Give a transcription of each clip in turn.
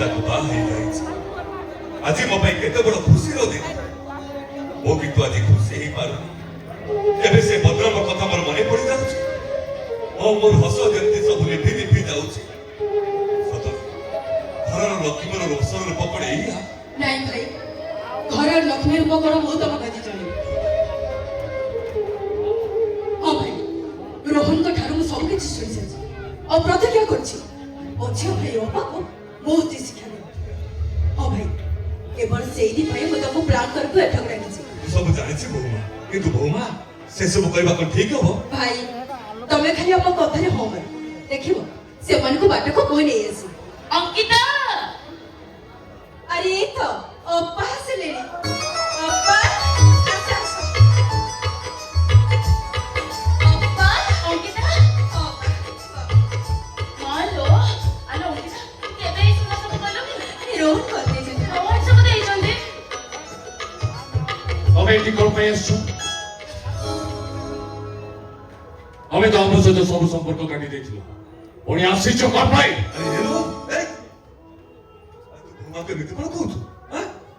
ତାକୁ ବାହା ହେଇଯାଇଛି। ଆଜି ମୋ ପାଇଁ କେତେ ବଡ଼ ଖୁସିର ଦିନ। ମୁଁ କିନ୍ତୁ ଆଜି ଖୁସି ହେଇପାରୁନି। ଏବେ ସେ ଭଦ୍ରମ କଥା ମୋର ମନେ ପଡ଼ିଯାଉଛି। ମୋର ହସ ଯେମିତି ସବୁ ଲିଭି ଲିଭି ଯାଉଛି। ସତରେ ଘରର ଲକ୍ଷ୍ମୀର ରୋଷର ରୂପ କଣ ଏଇଆ? ନାଇଁ ଭାଇ, ଘରର ଲକ୍ଷ୍ମୀ ରୂପ କଣ ମୁଁ ତମକୁ ଆଜି ଜଣେଇବି। ହଁ ଭାଇ, ରୋହନଙ୍କ ଠାରୁ ମୁଁ ସବୁ କିଛି ଶୁଣିସାରିଛି ଆଉ ପ୍ରତିଜ୍ଞା କରିଛି। ମୋ ଝିଅ ଭାଇ ଅପାକୁ ବହୁତ ଶିକ୍ଷା ଦେବ। ହଁ ଭାଇ, କେବଳ ସେଇଥିପାଇଁ ମୁଁ ତମକୁ ପ୍ଲାନ୍ କରିକୁ ଏଠାକୁ ଡାକିଛି। ସବୁ ଜାଣିଛି ବୋଉମା, କିନ୍ତୁ ବୋଉମା ସେସବୁ କରିବା କଣ ଠିକ ହବ? ଭାଇ, ତମେ ଖାଲି ଆମ କଥାରେ ହଁ ମାର, ଦେଖିବ ସେମାନଙ୍କୁ ବାଟକୁ ମୁଁ ନେଇ ଆସିବି। ଅଙ୍କିତା, ଆରେ ଏଇ ତ ଅପା ଆସିଲେଣି। ଅପା, ଆସ ଆସ। ଅପା, ଅଙ୍କିତା, ହାଲୋ ଆଲୋ ଅଙ୍କିତା, କେବେ ଏଇ ସୁନା ସବୁ କଲୁ କି? ରୋହନ କରିଦେଇଛନ୍ତି। କଣ ସବୁ ଦେଇଛନ୍ତି? ତମେ ଏଠି କଣ ପାଇଁ ଆସିଛ? ଆମେ ତ ଆମ ସହିତ ସବୁ ସମ୍ପର୍କ କାଟି ଦେଇଥିଲୁ, ପୁଣି ଆସିଛ କଣ ପାଇଁ? ଆରେ ହେଲୋ, ଏ ବୋଉମା କେମିତି କଣ କହୁଛୁ?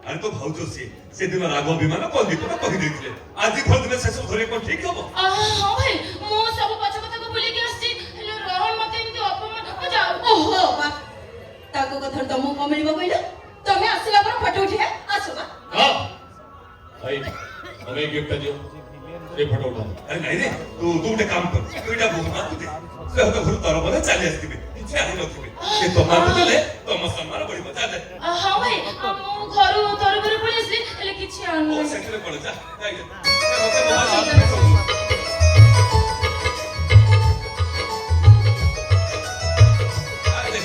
ଆରେ ତ ଭାଉଜ ସିଏ ସେଦିନ ରାଗ ବିମାନ କନ୍ଦିପଟା କହିଦେଇଥିଲେ। ଆଜି ଭଲଦିନ ସେସବୁ ଧରିବା କଣ ଠିକ ହବ? ହଁ ଭାଇ, ମୁଁ ସବୁ ପଛ କଥାକୁ ଭୁଲିକି ଆସିଛି। ହେଲେ ରୋହନ ମତେ ଏମିତି ଅପମାନ ଯାଉ। ଓହୋ ବା, ତାଙ୍କ କଥାରେ ତମକୁ କଣ ମିଳିବ କହିଲ? ତମେ ଆସିଲା ପରେ ଫଟୋ ଉଠିବା। ଆସ ବା। ଭାଇ ତମେ ଗିଫ୍ଟ ଦିଅ, ଏ ଫଟୋ ଉଠାଅ। ଆରେ ନାଇଁ ରେ, ତୁ ଗୋଟେ କାମ କର, ଏଇଟା ବୋଉମାକୁ ଦେ। ସେ ହତ ଘରୁ ତରବରେ ଚାଲି ଆସିଥିବେ, କିଛି ଆଣି ନଥିବେ। ସେ ତମାକୁ ଦେଲେ ତମ ସମ୍ମାନ ବଢିବ। ଯା ଯା। ହଁ ଭାଇ, ମୁଁ ଘରୁ ତରବରେ ପଳେଇ ଆସିଲି, ହେଲେ କିଛି ଓ ଆଣିନି। ସେଥିରେ କଣ, ଯା ଯାଇ ଯା। ସେ ମତେ ମହାସାନ ସବୁ। ଆରେ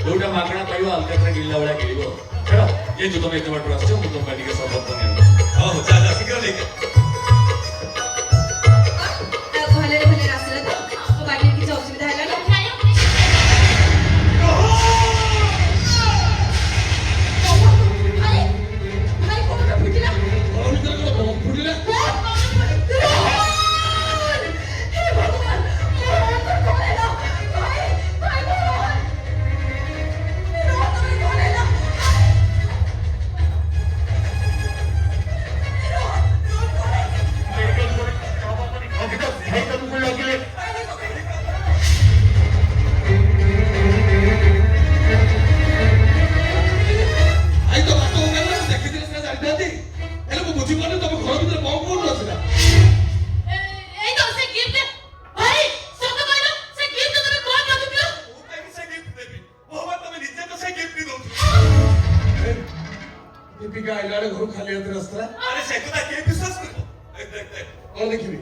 ଯୋଉଟା ମାଗଣା ପାଇବ ଆଲକାଟ୍ରା ଗିଳିଲା ଭଳିଆ ଗିଳିବ। ଛାଡ଼, ଏ ଯୋଉ ତମେ ଏତେ ବାଟରୁ ଆସିଛ, ମୁଁ ତମ ପାଇଁ ଟିକେ ସର୍ବତ ବନେଇ ଆଣୁଛି। ହଉ ଯା ଯା, ଶୀଘ୍ର ନେଇକି ଭଲରେ ଭଲରେ ଆସିଲା ତ? ମୋ ବାଡ଼ିରେ କିଛି ଅସୁବିଧା ହେଲା ନା? ଆରେ ଭାଇ, କଣ ଫୁଟିଲା? ଫୁଟିଲା? ହେ ଭଗବାନ, ମୋ ରୋହନଙ୍କର କଣ ହେଲା? ଭାଇ, ଭାଇ, ମୋ ରୋହନ। ରୋହନଙ୍କର କଣ ହେଲା? ରୋହନ, ରୋହନ କଣ ହେଇଛି? ଭାଇ ତମକୁ ଲାଗିଲେ ଆଇ ତ ବାଟ ଉଗାଲା, ଦେଖିଥିଲେ ସିନା ଜାଣିଥାନ୍ତି। ହେଲେ ମୁଁ ବୁଝିପାରୁନି ତମେ ଘର ଭିତରେ କଣ କରୁନଥିଲା? ଏଇ ତ ସେ ଗିଫ୍ଟ। ଭାଇ ସତ କହିଲ, ସେ ଗିଫ୍ଟ ତମେ କଣ ରଖିଥିଲ? ମୁଁ କାହିଁକି ସେ ଗିଫ୍ଟ ଦେବି? ବୋଉମା ତମେ ନିଜେ ତ ସେ ଗିଫ୍ଟ ଦଉଥିଲ। ଦୀପିକା ଆଇଲା ବେଳେ ଘରୁ ଖାଲି ହାତରେ ଆସିଥିଲା। ଆରେ ସେ କଥା କିଏ ବିଶ୍ୱାସ କରିବ? ଦେଖ ଦେଖ ଦେଖ, କଣ ଦେଖିବି?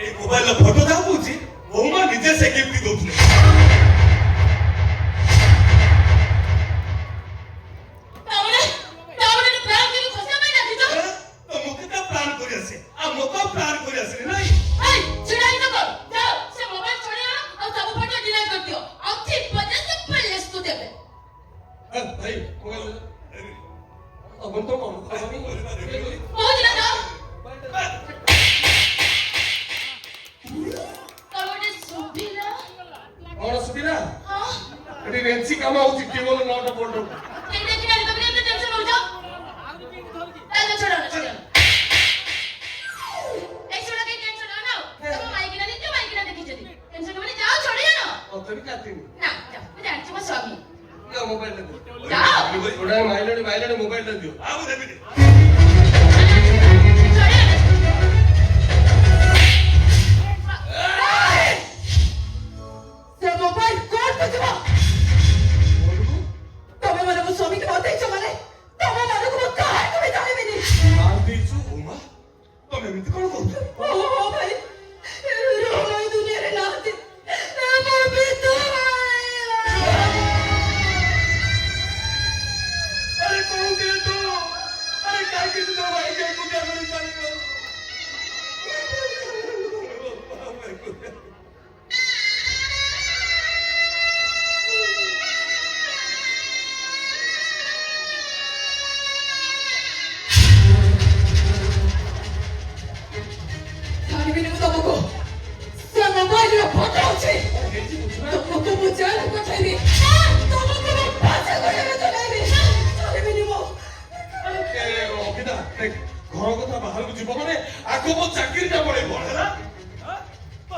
ଏଇ ମୋବାଇଲର ଫଟୋ ଯାହା କହୁଛି, ବୋଉମା ନିଜେ ସେ ଗିଫ୍ଟ ଦଉଥିଲେ। ତାମାନେ ପ୍ରାଣ କେବେ ଖସିବା ପାଇଁ ଡାକିଛ? ତ ମୋତେ ତ ପ୍ଲାନ୍ କରି ଆସେ, ଆଉ ମୋତେ ପ୍ଲାନ୍ କରି ଆସେନି ନାଇଁ? ଏଇ ଛିଡ଼ା ହେଇଛ କଣ? ଯାଅ ସେ ମୋବାଇଲ ଛଡ଼େଇ ଆଣ ଆଉ ସବୁ ଫଟୋ ଡିଲିଟ୍ କରିଦିଅ। ଆଉ ଠିକ ବଜେ ସେ ପଲେସ୍ ତୁ ଦେବେ। ଭାଇ ମୋବାଇଲ ଆପଣ ତ କଣ ପହଞ୍ଚିଲା ଯାଅ। ତମେ ଶୁଭିଲା? କଣ ସୁବିଧା? ହଁ, ଏଠି ରେଞ୍ଚି କାମ ହଉଛି, କେବଳ ନଅଟା ପଟ। କେହି ଦେଖିନାହାନ୍ତି, ତମେ କେମିତି ଟେନସନ ହଉଛ? ଛଡ଼ା ଛଡ଼ା। এই ছোড়া কে টেনশন না নাও। তোমার মাইকিনা দিতে মাইকিনা দেখিছেন। টেনশন মানে যাও ছড়িয়ে আনো। মতো ବି କାଟିନି। না, যাও। ମୁଁ ଜାଣିଛି ମୋ ସ୍ୱାମୀ। ଦିଅ ମୋବାଇଲଟା ଦିଅ। ଯାଅ। ଗୋଟା ମାଇଲାଣି ମୋବାଇଲଟା ଦିଅ। ଆଉ ଦେବିନି। ଛড়ିয়ে ଆଣ। ସେ ମୋବାଇଲ କୋର୍ଟକୁ ଯିବ। ତମେ ମାନେ ମୋ ସ୍ୱାମୀକି ବତେଇଛ ମାନେ ତମ ମାନଙ୍କୁ ମୁଁ କାହାକୁ ବି ଜାଣିବିନି। ମାର ଦେଇଛୁ। ବୋଉମା ତମେ ଏମିତି କଣ କହୁଛ? ଓହୋ ଭାଇ, ରୋହନ ଏଇ ଦୁନିଆରେ ନାହାନ୍ତି। ମୋ ବିଧବା ହେଇଗଲା। अरे कौन दे दो, अरे क्या किसी दो भाई କରିବୁ। ଜାଣିବିନି ମୁଁ ତମକୁ ସେ ମୋବାଇଲର ଫଟୋ ଅଛି ତମକୁ ମୁଁ ଜେଲ ପଠାଇବି ତମକୁ ମୁଁ ପାଚ କରିବାକୁ ଚଲାଇବି ଜାଣିବିନି ମୁଁ ଅକିତା ଘର କଥା ବାହାରକୁ ଯିବ ମାନେ ଆଗ ମୋ ଚାକିରିଟା ପଳେଇବ ହେଲା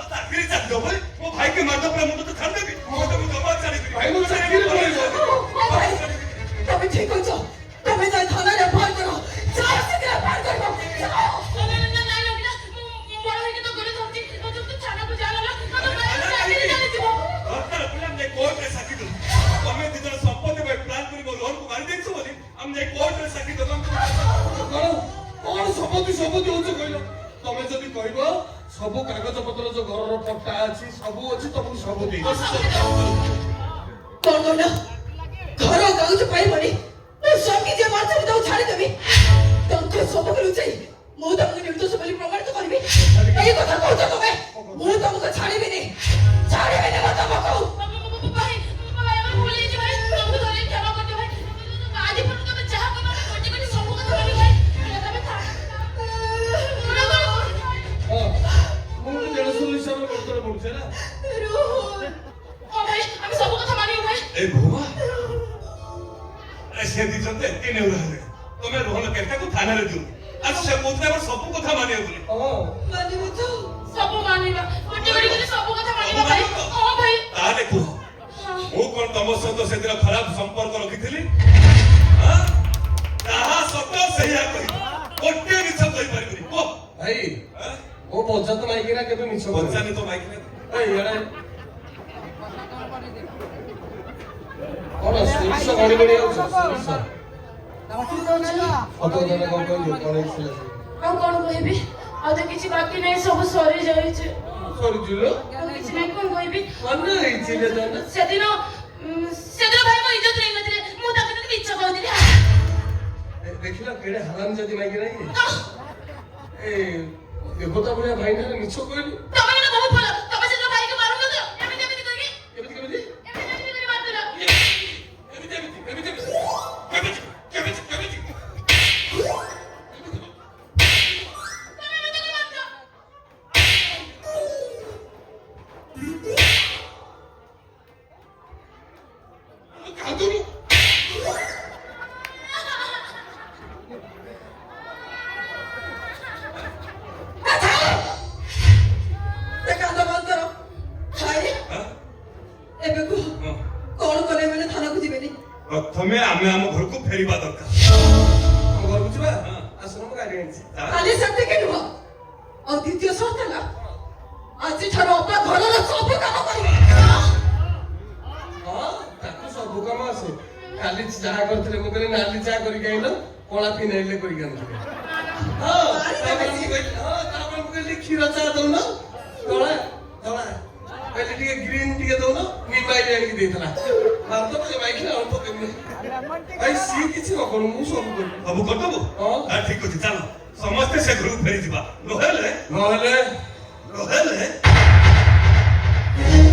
ଚାକିରି ଚାଲିବ ବୋଲି ମୋ ଭାଇକି ମାରିଦ ପରେ ମୁଁ ତ ଛାଡ଼ିଦେବି ମୁଁ ଜମା ଛାଡ଼ିବି ଭାଇ ମୋ ଚାକିରି ପଳେଇବ ଓ ଭାଇ ତମେ ଠିକ ଅଛ ତମେ ଯାଇ ଥାନାରେ ଫୋନ କର ଯାଅ ଶୀଘ୍ର ଫୋନ କରିବ ଯାଅ कोर्ट रे साक्षी दो तमे दिजन संपत्ति पे प्लान करी मो लोन को मारी देछु बोली हम जे कोर्ट रे साक्षी दो କଣ ସମ୍ପତ୍ତି ହଉଛ କହିଲ ତମେ ଯଦି କହିବ ସବୁ କାଗଜ ପତ୍ର ଯୋଉ ଘରର ପଟ୍ଟା ଅଛି ସବୁ ଅଛି ତମକୁ ସବୁ ଦେଇ କଣ କହିଲ ଘର କାଗଜ ପାଇବନି ମୁଁ ସ୍ୱାମୀ ଯେ ମାରିଛି ମୁଁ ତାକୁ ଛାଡ଼ିଦେବି ତାଙ୍କ ସବୁକୁ ଲୁଚାଇ ମୁଁ ତମକୁ ନିର୍ଦ୍ଦୋଷ ବୋଲି ପ୍ରମାଣିତ କରିବି ଏଇ କଥା କହୁଛ ତମେ ମୁଁ ତମକୁ ଛାଡ଼ିବିନି ମୁଁ ତମକୁ ମୁଁ ଦେଢ଼ଶହ ହିସାବରେ ବର୍ତ୍ତମାନ ପଡୁଛି ନା ए भुवा से दिजन ते एते नेउ रहले तमे रोहन केटा को थाना रे दिउ आ से कोथरे हमर सब कथा मानियो बोली मानिबो तो ताले को मु कोन तम सहित से दिन खराब संपर्क रखिथिली हां ताहा सत सहिया कहि कोटे मिछ कहि परिबनी को ଭାଇ ଓ ପଞ୍ଚାୟତ ମାଇକିନା କେବେ ମିଛ बच्चानी तो माइक ने ଏଇ ଏଡା କଣ ସୋରିଷ ଗଣି ଗଣି ଯାଉଛ ସୋରିଷ ଅତ ଜଣ କଣ କହିଲେ କଣ ହେଇଥିଲା ଆଉ କଣ କହିବି ଆଉ ତ କିଛି ବାକି ନାହିଁ ସବୁ ସରି ଯାଇଛି ସରିଯିଲ ଆଉ କିଛି ନାହିଁ କଣ କହିବି କଣ ହେଇଥିଲା ଜଣ ସେଦିନ ଭାଇ ମୋ ଇଜ୍ଜତ ନେଇନଥିଲେ ମୁଁ ତାକୁ ଯଦି ମିଛ କହୁଥିଲି ଦେଖିଲ କେଡେ ହାରାମ ଯଦି ମାଇକିନା ଏ ଦେବତା ଭଳିଆ ଭାଇ ନା ମିଛ କହିଲି ତମେ କିନ୍ତୁ ବହୁତ ଭଲ ତମେ ସେଦିନ ଭାଇକୁ ମାରୁନଥିଲ ଏମିତି କରିକି କେମିତି କେମିତି ଏମିତି କରି ମାରୁଥିଲ ତମେ ମତେ କରି ମାରୁଛ କାନ୍ଦୁନୁ କାନ୍ଦ ବନ୍ଦ କର ଭାଇ ଏବେ କୁହ କଣ କଲେ ମାନେ ଥାନାକୁ ଯିବେନି प्रथमे आमे हम घर को फेरिबा दरकार ଆମ ଘରକୁ ଯିବା ଆସୁନ ମୁଁ ଗାଡି ଆଣିଛି ଖାଲି ସେତିକି ନୁହଁ ଆଉ ଦ୍ୱିତୀୟ ସର୍ତ୍ତ ହେଲା ଆଜିଠାରୁ ଅପା ଘରର ସବୁ କାମ କରିବେ ହଁ ତାକୁ ସବୁ କାମ ଆସେ କାଲି ଚାହା କରିଥିଲେ ମୁଁ କହିଲି ନାଲି ଚାହା କରିକି ଆଇଲ କଳା ଫିନାଇଲେ କରିକି ଆଣିଥିଲେ ତାପରେ ମୁଁ କହିଲି କ୍ଷୀର ଚାହା ଦଉନ ଧଳା ଧଳା କହିଲି ଟିକେ ଗ୍ରୀନ୍ ଟିକେ ଦଉନ ନିମାଇଲେ ଆଣିକି ଦେଇଥିଲା ମାରିଦବ ଯେ ମାଇକିନା ଅଳ୍ପ ଦେବି ଭାଇ ସିଏ କିଛି ନ କରୁ ମୁଁ ସବୁ କରିବି सब करदबो हां ठीक अछि चलो समस्त से घर को फेरि दिबा नहेले ନହେଲେ नहेले